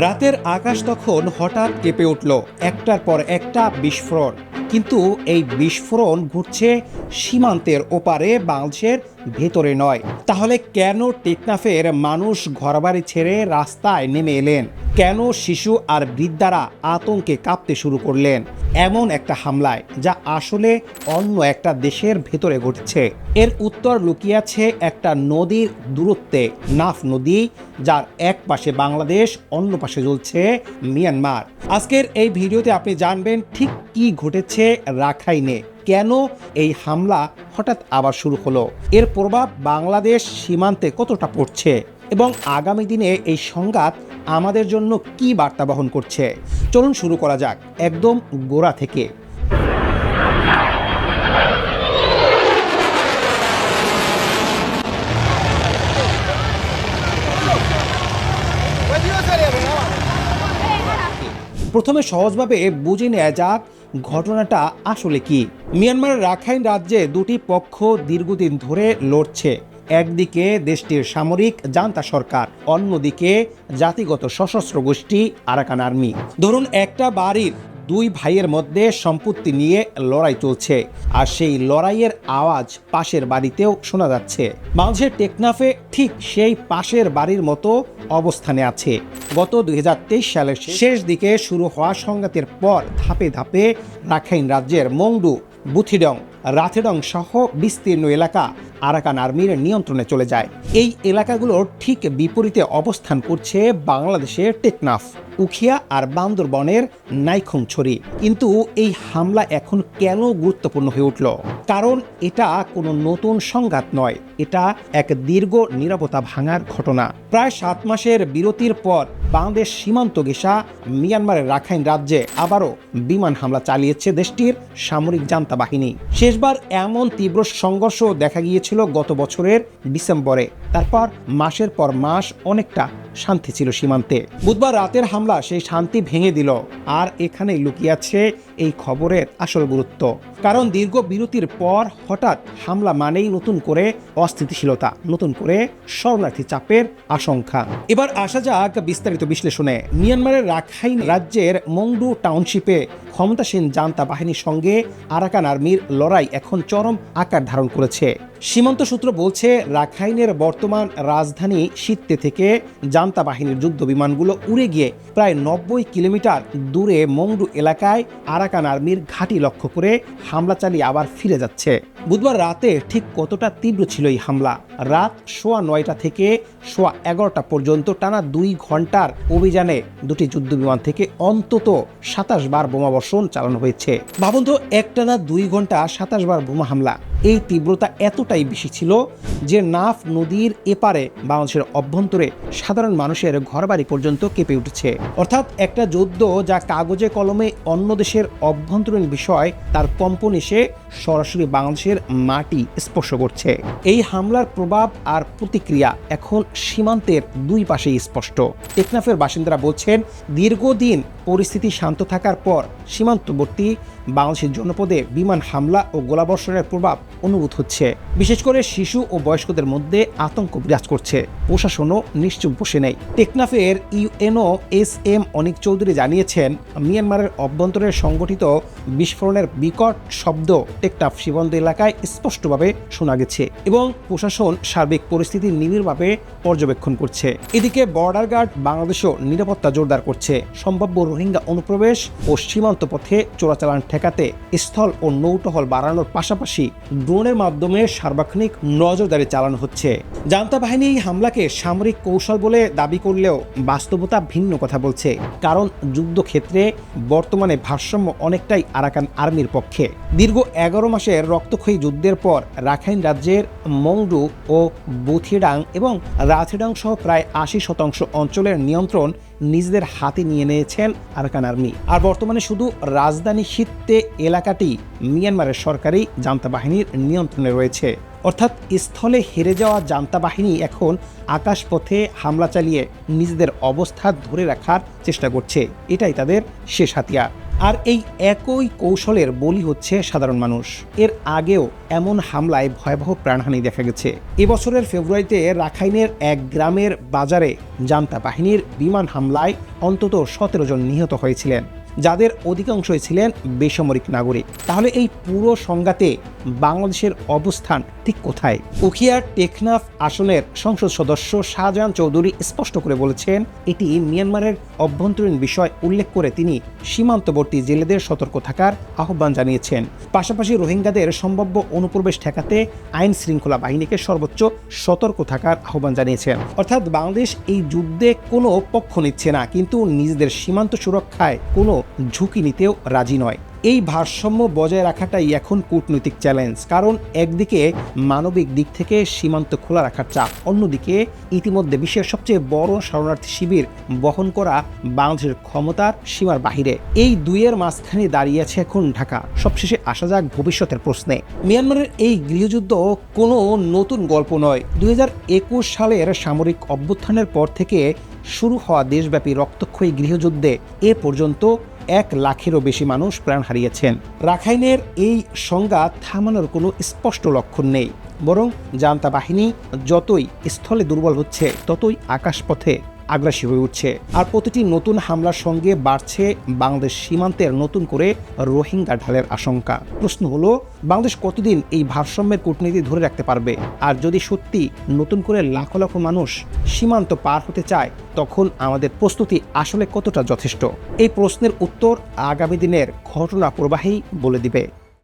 রাতের আকাশ তখন হঠাৎ কেঁপে উঠল একটার পর একটা বিস্ফোরণ। কিন্তু এই বিস্ফোরণ ঘটছে সীমান্তের ওপারে, বাংলাদেশের ভেতরে নয়। তাহলে কেন টেকনাফের মানুষ ঘরবাড়ি ছেড়ে রাস্তায় নেমে এলেন? কেন শিশু আর বৃদ্ধারা আতঙ্কে কাঁপতে শুরু করলেন এমন একটা হামলায়, যা আসলে অন্য একটা দেশের ভেতরে ঘটছে? এর উত্তর লুকিয়ে আছে একটা নদীর দূরত্বে, নাফ নদী, যার এক পাশে বাংলাদেশ, অন্য পাশে চলছে মিয়ানমার। আজকের এই ভিডিওতে আপনি জানবেন ঠিক কি ঘটেছে রাখাইনে, কেন এই হামলা হঠাৎ আবার শুরু হলো, এর প্রভাব বাংলাদেশ সীমান্তে কতটা পড়ছে এবং আগামী দিনে এই সংঘাত আমাদের জন্য কি বার্তা বহন করছে। চলুন শুরু করা যাক একদম গোড়া থেকে। প্রথমে সহজভাবে বুঝে নেওয়া যাক ঘটনাটা আসলে কি। মিয়ানমারের রাখাইন রাজ্যে দুটি পক্ষ দীর্ঘদিন ধরে লড়ছে। একদিকে দেশটির সামরিক জান্তা সরকার, অন্যদিকে জাতিগত সশস্ত্র গোষ্ঠী আরাকান আর্মি। ধরুন একটা বাড়ির দুই ভাইয়ের মধ্যে সম্পত্তি নিয়ে লড়াই চলছে, আর সেই লড়াইয়ের আওয়াজ পাশের বাড়িতেও শোনা যাচ্ছে। বাংলাদেশের টেকনাফে ঠিক সেই পাশের বাড়ির মতো অবস্থানে আছে। গত 2023 সালের শেষ দিকে শুরু হওয়া সংঘাতের পর ধাপে ধাপে রাখাইন রাজ্যের মংডু, বুথিডং, রাথেডং সহ বিস্তীর্ণ এলাকা আরাকান আর্মির নিয়ন্ত্রণে চলে যায়। এই এলাকাগুলোর ঠিক বিপরীতে অবস্থান করছে বাংলাদেশের টেকনাফ, উখিয়া আর বান্দরবনের নাইখংছড়ি। কিন্তু এই হামলা এখন কেন গুরুত্বপূর্ণ হয়ে উঠল? কারণ এটা কোনো নতুন সংঘাত নয়, এটা এক দীর্ঘ নিরাপত্তা ভাঙার ঘটনা। প্রায় 7 মাসের বিরতির পর বাংলাদেশ সীমান্ত ঘেঁষা মিয়ানমারের রাখাইন রাজ্যে আবারও বিমান হামলা চালিয়েছে দেশটির সামরিক জান্তা বাহিনী। শেষবার এমন তীব্র সংঘর্ষ দেখা গিয়েছিল গত বছরের ডিসেম্বরে। তারপর মাসের পর মাস অনেকটা শান্তি ছিল সীমান্তে। বুধবার রাতের হামলা সেই শান্তি ভেঙে দিল। আর এখানেই লুকিয়ে আছে এই খবরের আসল গুরুত্ব। কারণ দীর্ঘ বিরতির পর হঠাৎ হামলা মানেই নতুন করে অস্থিতিশীলতা, নতুন করে শরণার্থী চাপের আশঙ্কা। এবার আসা যাক বিস্তারিত বিশ্লেষণে। মিয়ানমারের রাখাইন রাজ্যের মংডু টাউনশিপে ক্ষমতাসীন জান্তা বাহিনীর সঙ্গে আরাকান আর্মির লড়াই এখন চরম আকার ধারণ করেছে। সীমান্ত সূত্র বলছে, রাখাইনের বর্তমান রাজধানী সিত্তে থেকে জান্তা বাহিনীর যুদ্ধ বিমানগুলো উড়ে গিয়ে প্রায় 90 কিলোমিটার দূরে মংডু এলাকায় আরাকান আর্মির ঘাঁটি লক্ষ্য করে হামলা চালিয়ে আবার ফিরে যাচ্ছে। বুধবার রাতে ঠিক কতটা তীব্র ছিল এই হামলা? রাত 9:15 থেকে 11:15 পর্যন্ত টানা 2 ঘন্টার অভিযানে দুটি যুদ্ধ বিমান থেকে অন্তত 27 বার বোমাবর্ষণ চালানো হয়েছে। ভাবুন তো, একটানা 2 ঘন্টা 27 বার বোমা হামলা। এই তীব্রতা এতটাই বেশি ছিল যে নাফ নদীর এপারে বাংলাদেশের অভ্যন্তরে সাধারণ মানুষের ঘরবাড়ি পর্যন্ত কেঁপে উঠেছে। অর্থাৎ একটা যুদ্ধ যা কাগজে কলমে অন্য দেশের অভ্যন্তরীণ বিষয়, তার কম্পন এসে সরাসরি বাংলাদেশের মাটি স্পর্শ করছে। এই হামলার প্রভাব আর প্রতিক্রিয়া এখন সীমান্তের দুই পাশেই স্পষ্ট। টেকনাফের বাসিন্দারা বলছেন, দীর্ঘদিন পরিস্থিতি শান্ত থাকার পর সীমান্তবর্তী বাংলাদেশের জনপদে বিমান হামলা ও গোলাবর্ষণের প্রভাব অনুভূত হচ্ছে। বিশেষ করে শিশু ও বয়স্কদের মধ্যে আতঙ্ক বিরাজ করছে। প্রশাসনও নিশ্চুপ বসে নেই। টেকনাফের ইউএনও SM অনিক চৌধুরী জানিয়েছেন, মিয়ানমারের অভ্যন্তরে সংগঠিত বিস্ফোরণের বিকট শব্দ টেকনাফ সীমান্ত এলাকায় স্পষ্টভাবে শোনা গেছে এবং প্রশাসন সার্বিক পরিস্থিতি নিবিড়ভাবে পর্যবেক্ষণ করছে। এদিকে বর্ডার গার্ড বাংলাদেশও নিরাপত্তা জোরদার করছে। সম্ভাব্য রোহিঙ্গা অনুপ্রবেশ ও সীমান্ত পথে চোরাচালান ঠেকাতে স্থল ও নৌটহল বাড়ানোর পাশাপাশি ড্রোনের মাধ্যমে সার্বক্ষণিক নজরদারি চালানো হচ্ছে। জান্তা বাহিনী এই হামলাকে সামরিক কৌশল বলে দাবি করলেও বাস্তবতা ভিন্ন কথা বলছে। কারণ যুদ্ধক্ষেত্রে বর্তমানে ভারসাম্য অনেকটাই আরাকান আর্মির পক্ষে। দীর্ঘ 11 মাসের রক্তক্ষয়ী যুদ্ধের পর রাখাইন রাজ্যের মংডু ও বুথিডাং এবং রাথেডং সহ প্রায় 80% অঞ্চলের নিয়ন্ত্রণ নিজেদের হাতে নিয়ে নিয়েছেন আরাকান আর্মি। আর বর্তমানে শুধু রাজধানী সিত্তে এলাকাটি মিয়ানমারের সরকারি জান্তা বাহিনীর নিয়ন্ত্রণে রয়েছে। অর্থাৎ স্থলে হেরে যাওয়া জান্তা বাহিনী এখন আকাশপথে হামলা চালিয়ে নিজেদের অবস্থা ধরে রাখার চেষ্টা করছে। এটাই তাদের শেষ হাতিয়ার। আর এই একই কৌশলের বলি হচ্ছে সাধারণ মানুষ। এর আগেও এমন হামলায় ভয়াবহ প্রাণহানি দেখা গেছে। এবছরের ফেব্রুয়ারিতে রাখাইনের এক গ্রামের বাজারে জান্তা বাহিনীর বিমান হামলায় অন্তত 17 জন নিহত হয়েছিলেন, যাদের অধিকাংশই ছিলেন বেসামরিক নাগরিক। তাহলে এই পুরো সংঘাতে বাংলাদেশের অবস্থান ঠিক কোথায়? উখিয়ার টেকনাফ আসনের সংসদ সদস্য শাহজাহান চৌধুরী স্পষ্ট করে বলেছেন, এটি মিয়ানমারের অভ্যন্তরীণ বিষয় উল্লেখ করে তিনি সীমান্তবর্তী জেলেদের সতর্ক থাকার আহ্বান জানিয়েছেন। পাশাপাশি রোহিঙ্গাদের সম্ভাব্য অনুপ্রবেশ ঠেকাতে আইন শৃঙ্খলা বাহিনীকে সর্বোচ্চ সতর্ক থাকার আহ্বান জানিয়েছেন। অর্থাৎ বাংলাদেশ এই যুদ্ধে কোনো পক্ষ নিচ্ছে না, কিন্তু নিজেদের সীমান্ত সুরক্ষায় কোনো ঝুঁকি নিতেও রাজি নয়। এই ভারসাম্য বজায় রাখাটাই এখন কূটনৈতিক চ্যালেঞ্জ। কারণ একদিকে মানবিক দিক থেকে সীমান্ত খোলা রাখার চাপ, অন্যদিকে ইতিমধ্যে বিশ্বের সবচেয়ে বড় শরণার্থী শিবির বহন করা বাংলাদেশের ক্ষমতার সীমার বাহিরে। এই দুইয়ের মাঝখানে দাঁড়িয়ে আছে এখন ঢাকা। সবশেষে আসা যাক ভবিষ্যতের প্রশ্নে। মিয়ানমারের এই গৃহযুদ্ধ কোনো নতুন গল্প নয়। 2021 সালের সামরিক অভ্যুত্থানের পর থেকে শুরু হওয়া দেশব্যাপী রক্তক্ষয়ী গৃহযুদ্ধে এ পর্যন্ত 1 লাখেরও বেশি মানুষ প্রাণ হারিয়েছেন। রাখাইনের এই সংঘাত থামানোর কোনো স্পষ্ট লক্ষণ নেই, বরং জান্তা বাহিনী যতই স্থলে দুর্বল হচ্ছে ততই আকাশপথে আগ্রাসী হয়ে উঠছে। আর প্রতিটি নতুন হামলার সঙ্গে বাড়ছে বাংলাদেশ সীমান্তের নতুন করে রোহিঙ্গা ঢালের আশঙ্কা। প্রশ্ন হলো, বাংলাদেশ কতদিন এই ভারসাম্যের কূটনীতি ধরে রাখতে পারবে? আর যদি সত্যি নতুন করে লাখো লাখো মানুষ সীমান্ত পার হতে চায়, তখন আমাদের প্রস্তুতি আসলে কতটা যথেষ্ট? এই প্রশ্নের উত্তর আগামী দিনের ঘটনা প্রবাহেই বলে দিবে।